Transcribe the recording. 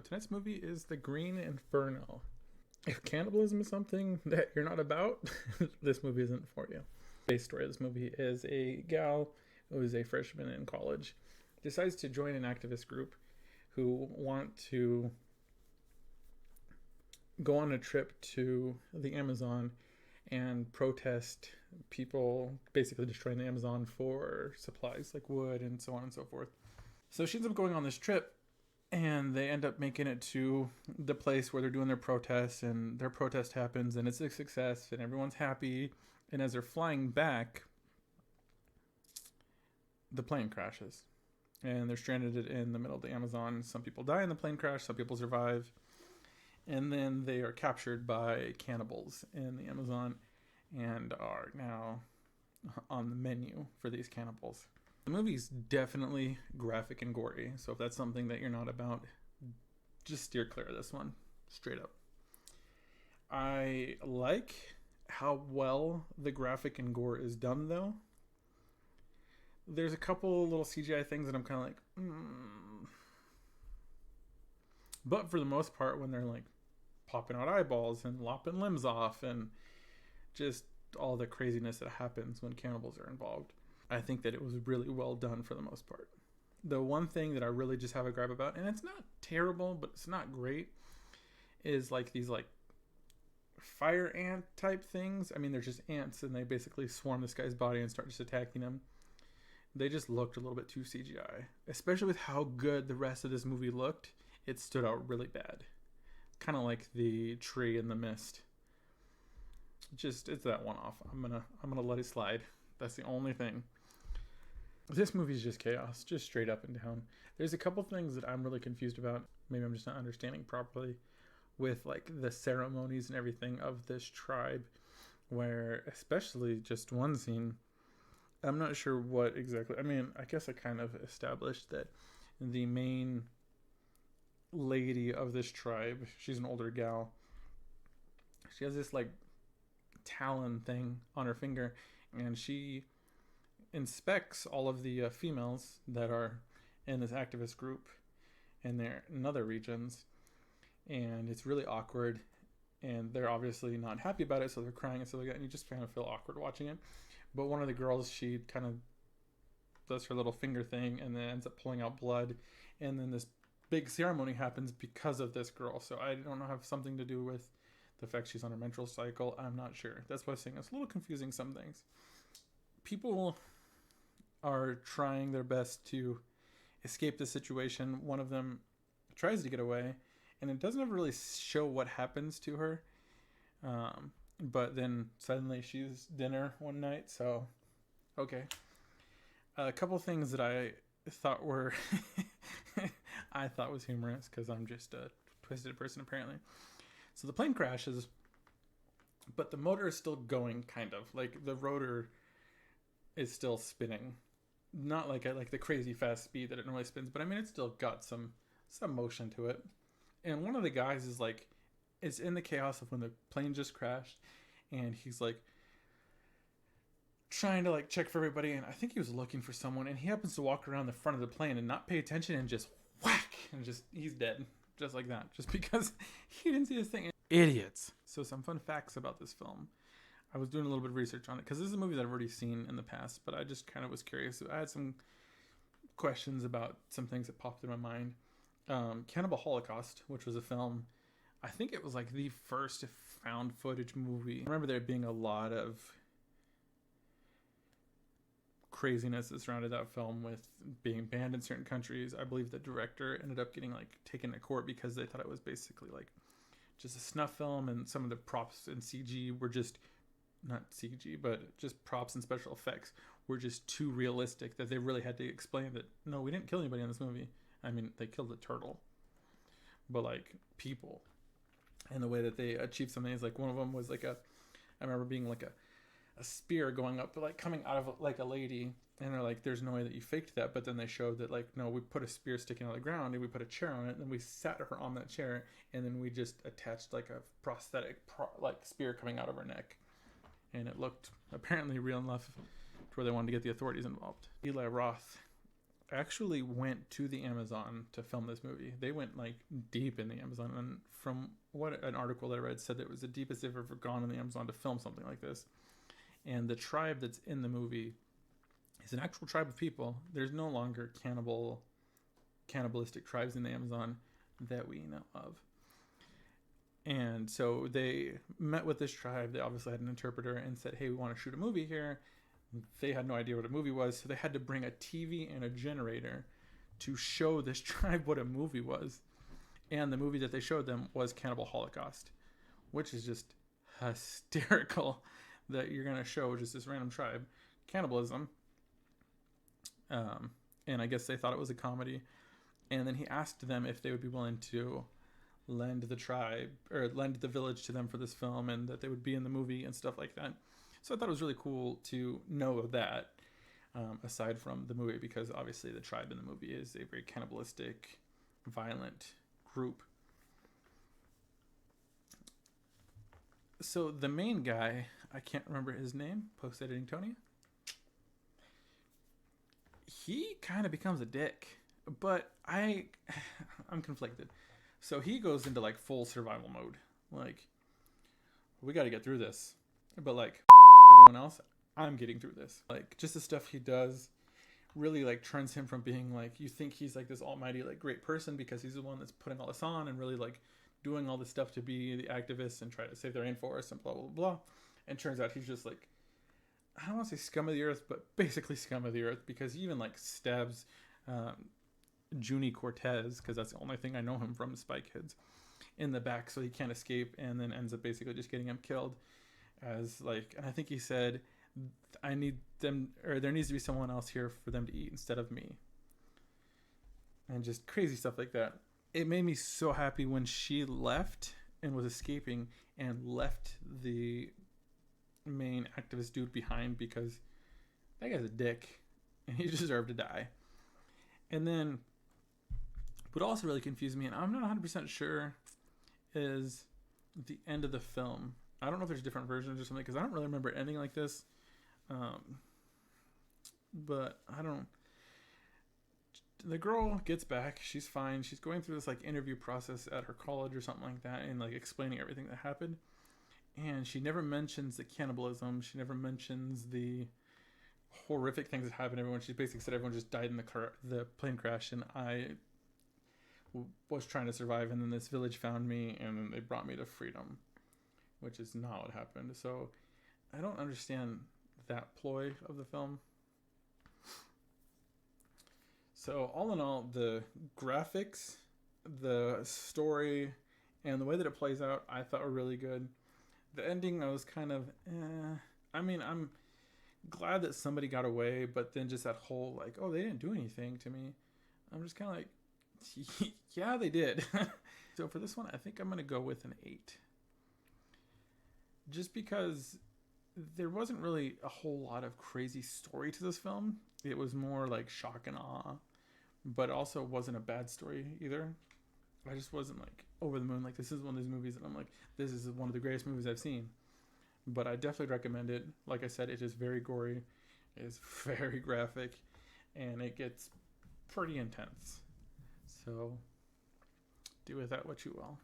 Tonight's movie is The Green Inferno. If cannibalism is something that you're not about, this movie isn't for you. The base story of this movie is a gal who is a freshman in college, decides to join an activist group who want to go on a trip to the Amazon and protest people basically destroying the Amazon for supplies like wood and so on and so forth. So she ends up going on this trip, and they end up making it to the place where they're doing their protest, and their protest happens, and it's a success, and everyone's happy. And as they're flying back, the plane crashes, and they're stranded in the middle of the Amazon. Some people die in the plane crash, some people survive, and then they are captured by cannibals in the Amazon and are now on the menu for these cannibals. The movie's definitely graphic and gory, so if that's something that you're not about, just steer clear of this one, straight up. I like how well the graphic and gore is done, though. There's a couple little CGI things that I'm kind of like, But for the most part, when they're like popping out eyeballs and lopping limbs off and just all the craziness that happens when cannibals are involved, I think that it was really well done for the most part. The one thing that I really just have a gripe about, and it's not terrible, but it's not great, is like these like fire ant type things. I mean, they're just ants, and they basically swarm this guy's body and start just attacking him. They just looked a little bit too CGI, especially with how good the rest of this movie looked. It stood out really bad, kind of like the tree in the mist. Just it's that one off. I'm gonna let it slide. That's the only thing. This movie is just chaos, just straight up and down. There's a couple things that I'm really confused about. Maybe I'm just not understanding properly with like the ceremonies and everything of this tribe, where especially just one scene, I'm not sure what exactly. I mean, I guess I kind of established that the main lady of this tribe, she's an older gal. She has this like talon thing on her finger, and she inspects all of the females that are in this activist group and they're in other regions, and it's really awkward, and they're obviously not happy about it, so they're crying and stuff like that, and you just kind of feel awkward watching it. But one of the girls, she kind of does her little finger thing and then ends up pulling out blood, and then this big ceremony happens because of this girl. So I don't know, have something to do with the fact she's on her menstrual cycle. I'm not sure. That's why I'm saying it's a little confusing, some things. People are trying their best to escape the situation. One of them tries to get away, and it doesn't ever really show what happens to her. But then suddenly she's dinner one night, so okay. A couple things that I thought were I thought was humorous because I'm just a twisted person apparently. So the plane crashes, but the motor is still going, kind of like the rotor is still spinning, not like at like the crazy fast speed that it normally spins, but I mean it's still got some motion to it. And one of the guys is like, it's in the chaos of when the plane just crashed, and he's like trying to like check for everybody, and I think he was looking for someone, and he happens to walk around the front of the plane and not pay attention and just whack, and just he's dead just like that, just because he didn't see this thing. Idiots. So some fun facts about this film. I was doing a little bit of research on it because this is a movie that I've already seen in the past, but I just kind of was curious. I had some questions about some things that popped in my mind. Cannibal Holocaust, which was a film, I think it was like the first found footage movie. I remember there being a lot of craziness that surrounded that film, with being banned in certain countries. I believe the director ended up getting like taken to court because they thought it was basically like just a snuff film, and some of the props and CG were just not CG, but just props and special effects were just too realistic, that they really had to explain that no, we didn't kill anybody in this movie. I mean, they killed a turtle, but like people, and the way that they achieved something is like one of them was like I remember being like a spear going up, like coming out of like a lady, and they're like, there's no way that you faked that. But then they showed that like, no, we put a spear sticking out of the ground, and we put a chair on it, and then we sat her on that chair, and then we just attached like a prosthetic like spear coming out of her neck, and it looked apparently real enough to where they wanted to get the authorities involved. Eli Roth actually went to the Amazon to film this movie. They went like deep in the Amazon, and from what an article that I read said that it was the deepest they've ever gone in the Amazon to film something like this. And the tribe that's in the movie is an actual tribe of people. There's no longer cannibalistic tribes in the Amazon that we know of. And so they met with this tribe. They obviously had an interpreter and said, hey, we want to shoot a movie here. They had no idea what a movie was, so they had to bring a TV and a generator to show this tribe what a movie was. And the movie that they showed them was Cannibal Holocaust, which is just hysterical that you're going to show just this random tribe cannibalism. And I guess they thought it was a comedy. And then he asked them if they would be willing to lend the tribe or lend the village to them for this film, and that they would be in the movie and stuff like that. So I thought it was really cool to know that, aside from the movie, because obviously the tribe in the movie is a very cannibalistic, violent group. So the main guy, I can't remember his name, post-editing Tony, he kind of becomes a dick, but I'm conflicted. So he goes into like full survival mode. Like, we got to get through this. But like everyone else, I'm getting through this. Like, just the stuff he does really like turns him from being like, you think he's like this almighty like great person because he's the one that's putting all this on and really like doing all this stuff to be the activist and try to save the rainforest and blah blah blah. And turns out he's just like, I don't want to say scum of the earth, but basically scum of the earth, because he even like stabs Junie Cortez, because that's the only thing I know him from, Spy Kids, in the back so he can't escape, and then ends up basically just getting him killed. As like, and I think he said, I need them, or there needs to be someone else here for them to eat instead of me. And just crazy stuff like that. It made me so happy when she left and was escaping and left the main activist dude behind, because that guy's a dick and he deserved to die. And then what also really confused me, and I'm not 100% sure, is the end of the film. I don't know if there's different versions or something, because I don't really remember ending like this. But I don't. The girl gets back. She's fine. She's going through this like interview process at her college or something like that, and like explaining everything that happened. And she never mentions the cannibalism. She never mentions the horrific things that happened to everyone. She basically said everyone just died in the plane crash, and I was trying to survive, and then this village found me, and then they brought me to freedom, which is not what happened. So I don't understand that ploy of the film. So all in all, the graphics, the story, and the way that it plays out, I thought were really good. The ending, I was kind of, I mean, I'm glad that somebody got away, but then just that whole, like, oh, they didn't do anything to me. I'm just kind of like, yeah, they did. So for this one, I think I'm going to go with an 8. Just because there wasn't really a whole lot of crazy story to this film. It was more like shock and awe, but also wasn't a bad story either. I just wasn't like over the moon. Like, this is one of those movies that I'm like, this is one of the greatest movies I've seen. But I definitely recommend it. Like I said, it is very gory. It is very graphic. And it gets pretty intense. So do with that what you will.